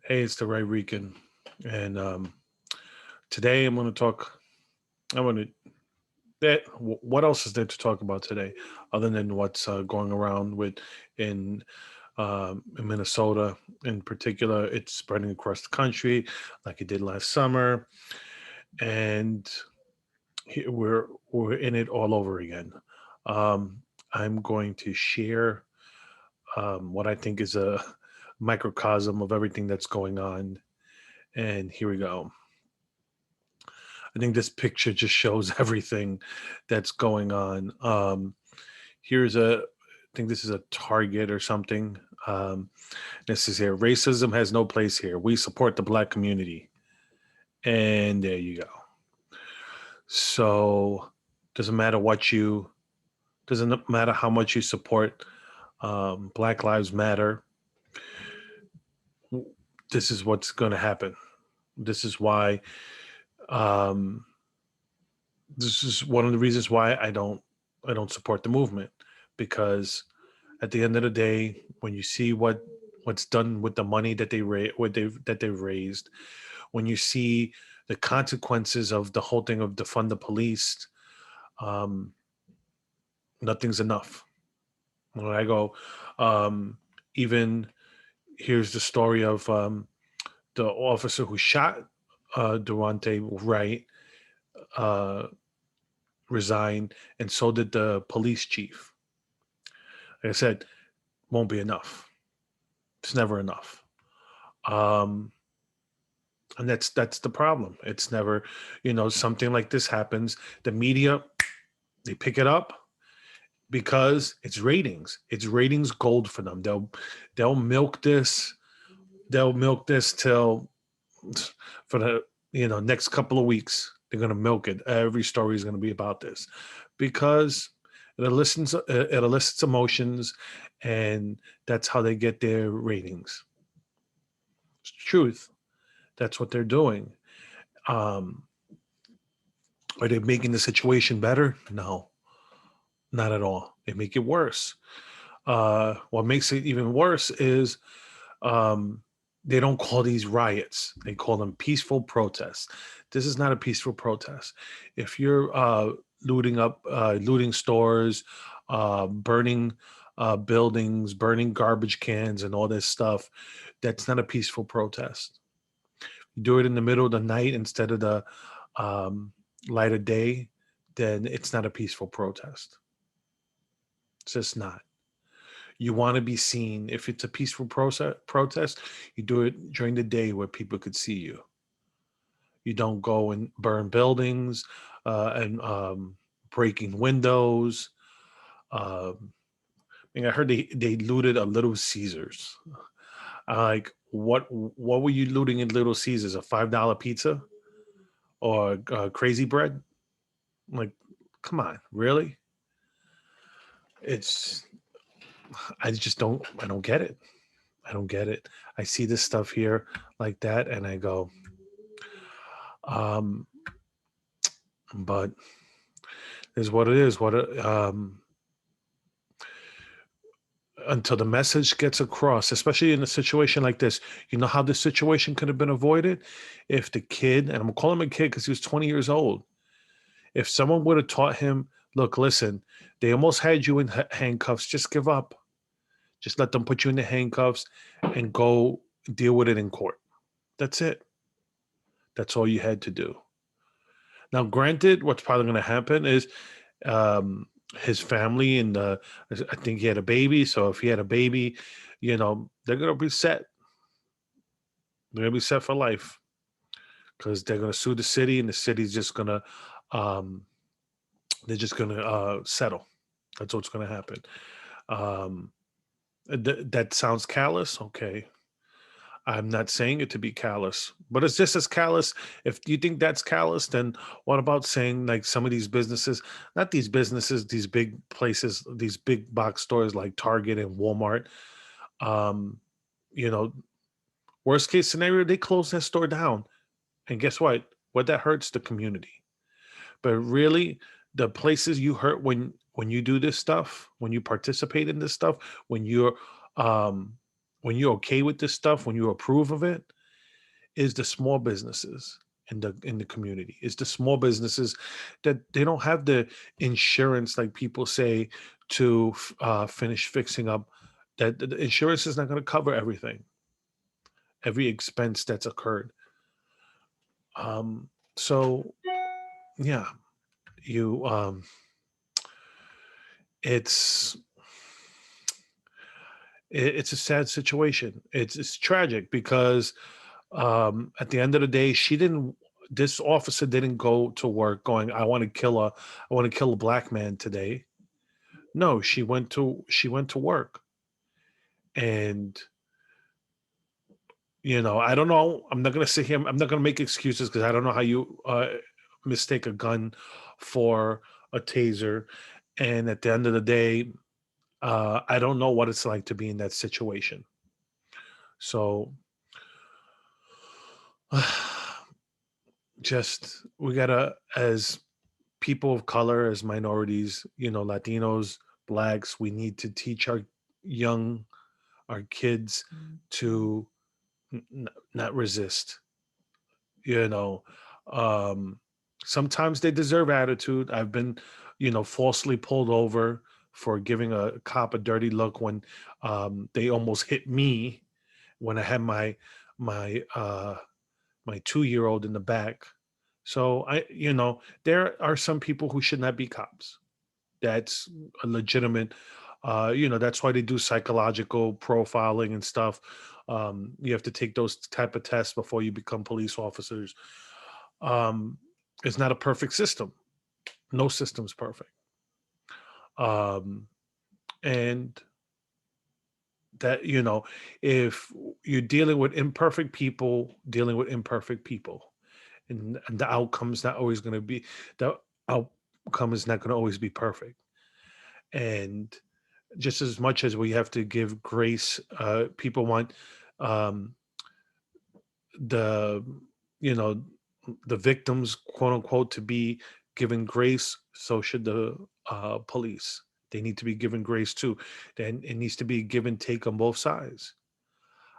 Hey, it's the Ray Rican, and today I'm going to talk. I want to. What else is there to talk about today, other than what's going around with in Minnesota in particular? It's spreading across the country, like it did last summer, and we're in it all over again. Um, I'm going to share what I think is a microcosm of everything that's going on, and here we go. I think this picture just shows everything that's going on. Here's I think this is a Target or something. This is here. Racism has no place here. We support the black community. And there you go. So doesn't matter how much you support Black Lives Matter. This is what's going to happen. This is why. Um, this is one of the reasons why I don't support the movement, because at the end of the day, when you see what's done with the money that they've raised, when you see the consequences of the whole thing of defund the police, um, nothing's enough. When I go, um, even here's the story of the officer who shot Durante Wright uh, resigned, and so did the police chief. Like I said, won't be enough. It's never enough. Um, and that's the problem. It's never, something like this happens. The media, they pick it up because it's ratings. It's ratings gold for them. They'll milk this. They'll milk this till for the next couple of weeks. They're gonna milk it. Every story is gonna be about this because it elicits emotions, and that's how they get their ratings. It's the truth. That's what they're doing. Um, are they making the situation better? No, not at all. They make it worse. What makes it even worse is um, they don't call these riots. They call them peaceful protests. This is not a peaceful protest. If you're looting stores, burning buildings, burning garbage cans, and all this stuff, that's not a peaceful protest. You do it in the middle of the night instead of the um, light of day, then it's not a peaceful protest. It's just not. You want to be seen. If it's a peaceful protest, you do it during the day where people could see you. You don't go and burn buildings and breaking windows. Um, I heard they looted a Little Caesars. Like, what were you looting in Little Caesars? A $5 pizza or crazy bread? Like, come on, really? It's I don't get it. I don't get it. I see this stuff here like that, and I go, um, but is what it is. Until the message gets across, especially in a situation like this, you know how this situation could have been avoided if the kid, and I'm gonna call him a kid because he was 20 years old. If someone would have taught him, look, listen, they almost had you in handcuffs. Just give up. Just let them put you in the handcuffs and go deal with it in court. That's it. That's all you had to do. Now, granted, what's probably going to happen is um, his family and I think he had a baby. So if he had a baby, they're going to be set. They're going to be set for life because they're going to sue the city, and the city's just going to um, they're just going to settle. That's what's going to happen. Um, that sounds callous. Okay, I'm not saying it to be callous, but it's just as callous. If you think that's callous, then what about saying like some of these businesses, not these businesses, these big places, these big box stores like Target and Walmart, um, you know, worst case scenario, they close that store down. And guess what? What that hurts the community. But really, the places you hurt when you do this stuff, when you participate in this stuff, when you're um when you're okay with this stuff, when you approve of it, is the small businesses in the community. It's the small businesses that they don't have the insurance like people say to finish fixing up. That the insurance is not going to cover everything, every expense that's occurred. So yeah, you it's it's a sad situation. It's tragic because at the end of the day, she didn't. This officer didn't go to work going, "I want to kill a, I want to kill a black man today." No, she went to work, and I don't know. I'm not gonna sit here. I'm not gonna make excuses because I don't know how you mistake a gun for a taser. And at the end of the day, I don't know what it's like to be in that situation. So just we gotta, as people of color, as minorities, Latinos, blacks, we need to teach young our kids to not resist. you know um Sometimes they deserve attitude. I've been falsely pulled over for giving a cop a dirty look when they almost hit me when I had my my 2-year old in the back. So there are some people who should not be cops. That's a legitimate, that's why they do psychological profiling and stuff. You have to take those type of tests before you become police officers. um it's not a perfect system. No system's perfect. um and that, if you're dealing with imperfect people, and the outcome's not always going to be the outcome is not going to always be perfect. And just as much as we have to give grace, people want um the you know the victims, quote unquote, to be given grace. So should the police. They need to be given grace too. Then it needs to be give and take on both sides.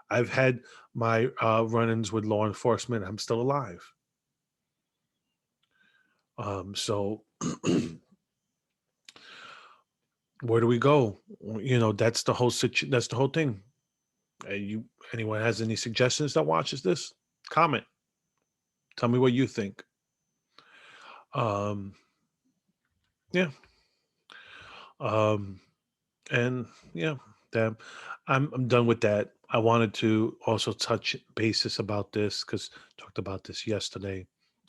I've had my run-ins with law enforcement. I'm still alive. So where do we go? That's the whole that's the whole thing. You Anyone has any suggestions that watches this? Comment. Tell me what you think. Um, yeah. Um, and yeah, that I'm done with that. I wanted to also touch basis about this because talked about this yesterday,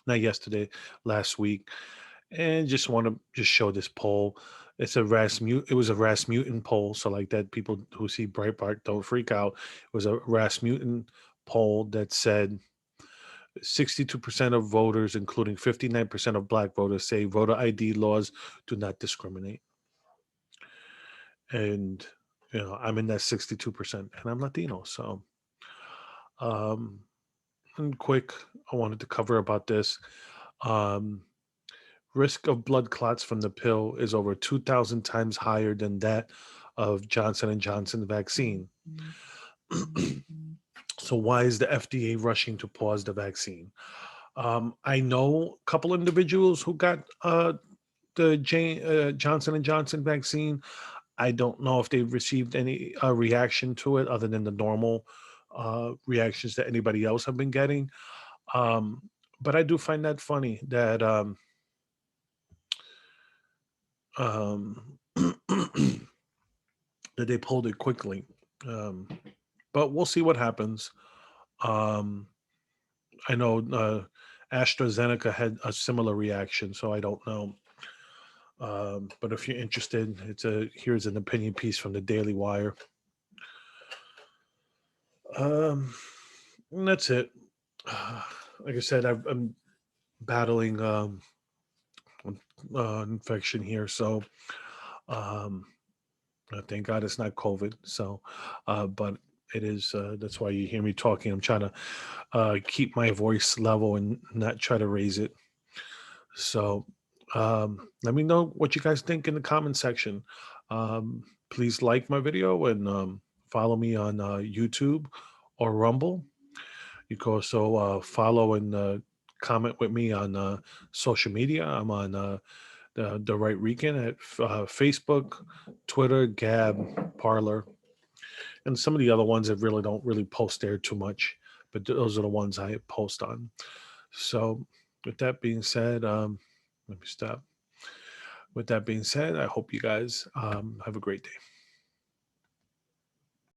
not yesterday, last week, and just want to just show this poll. It was a Rasmussen poll, so like that, people who see Breitbart don't freak out. It was a Rasmussen poll that said 62% of voters, including 59% of black voters, say voter ID laws do not discriminate. And I'm in that 62%, and I'm Latino. So um and quick, I wanted to cover about this. um Risk of blood clots from the pill is over 2,000 times higher than that of Johnson & Johnson vaccine. So why is the FDA rushing to pause the vaccine? I know a couple individuals who got Johnson & Johnson vaccine. I don't know if they've received any reaction to it other than the normal reactions that anybody else have been getting. But I do find that funny that um, that they pulled it quickly. Um, but we'll see what happens. Um, I know AstraZeneca had a similar reaction, so I don't know. But if you're interested, here's an opinion piece from the Daily Wire. Um, and that's it. Like I said, I'm battling infection here, so um, thank God it's not COVID. So, but it is. That's why you hear me talking. I'm trying to keep my voice level and not try to raise it. So, let me know what you guys think in the comment section. Please like my video and follow me on YouTube or Rumble. You can also follow and comment with me on social media. I'm on the Right Rican at Facebook, Twitter, Gab, Parlor, and some of the other ones that really don't really post there too much. But those are the ones I post on. So, with that being said, let me stop. With that being said, I hope you guys have a great day.